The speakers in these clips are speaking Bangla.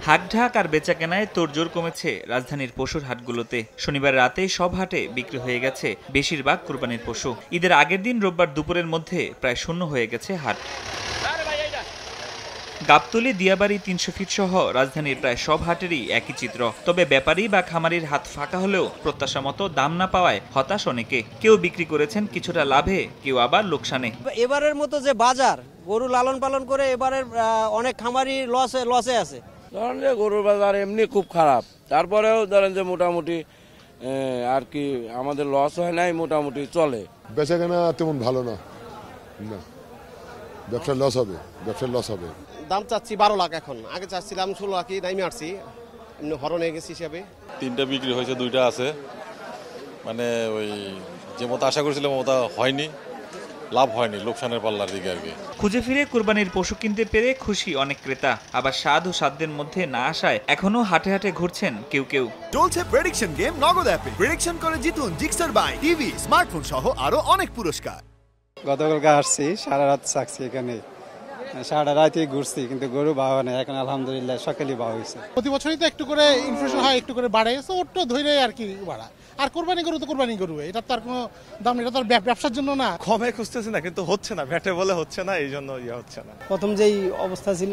হাঁকঢাক আর বেচাকেনায় তোড়জোড় কমেছে রাজধানীর পশুর হাটগুলোতে। শনিবার রাতে সব হাটে বিক্রি হয়ে গেছে বেশিরভাগ কুরবানির পশু। ঈদের আগের দিন রোববার দুপুরের মধ্যে প্রায় শূন্য হয়ে গেছে হাট। গাবতলী, দিয়াবাড়ি, ৩০০ ফিট সহ রাজধানীর প্রায় সব হাটেরই একই চিত্র। তবে ব্যাপারী বা খামারির হাত ফাঁকা হলেও প্রত্যাশা মতো দাম না পাওয়ায় হতাশ অনেকে। কেউ বিক্রি করেছেন কিছুটা লাভে, কেউ আবার লোকসানে। এবারের মতো যে বাজার, গরু লালন পালন করে এবারের অনেক খামারি লসে আছে। ধরেন যে গরুর বাজার এমনি খুব খারাপ, তারপরেও ধরেন যে মোটামুটি আর কি আমাদের লস হয় নাই, মোটামুটি চলে। বেচাকেনা তেমন ভালো না, ব্যবসার লস হবে। দাম চাচ্ছি 12 লাখ, এখন আগে চাচ্ছিলাম 16 লাখই, নাইমে আসছি এমনি হরণ হয়ে গেছে হিসাবে। 3টা বিক্রি হয়েছে, 2টা আছে, মানে ওই যে মতো আশা করেছিলাম মতো হয়নি, লাভ হয়নি, লোকসানের পাল্লার দিকে আর কি। খুঁজে ফিরে কুরবানির পশু কিনতে পেরে খুশি অনেক ক্রেতা, আবার স্বাদ ও সাধ্যের মধ্যে না আসায় এখনো হাটে হাটে ঘুরছেন কেউ। চলছে প্রেডিকশন গেম নগদ অ্যাপে। প্রেডিকশন করে জিতুন জিক্সার বাইক, টিভি, স্মার্টফোন সহ আরো অনেক পুরস্কার। গতকালকে আসছি, সারা রাত থাকছি এখানে, সারা রাতই ঘুরছি, কিন্তু গরু বাওয়া নেই। এখন আলহামদুলিল্লাহ সকালে বাওয়া হয়েছে। প্রতি বছরই তো একটু করে ইনফ্লেশন হয়, একটু করে বাড়ে, ওটা ধরে আর কি বাড়া। আর কোরবানি গরু তো কোরবানি গরু, এটা তো আর কোনো দাম, এটা তো ব্যবসার জন্য না। কমে খুঁজতেছি না, কিন্তু হচ্ছে না, ভ্যাটে বলে হচ্ছে না, এই জন্য হচ্ছে না। প্রথম যেই অবস্থা ছিল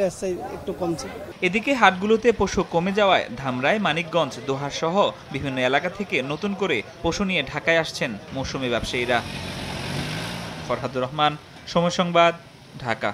একটু কমছে। এদিকে হাটগুলোতে পশু কমে যাওয়ায় ধামরাই, মানিকগঞ্জ, দোহার সহ বিভিন্ন এলাকা থেকে নতুন করে পশু নিয়ে ঢাকায় আসছেন মৌসুমী ব্যবসায়ীরা। ফরহাদুর রহমান, সময় সংবাদ, ঢাকা।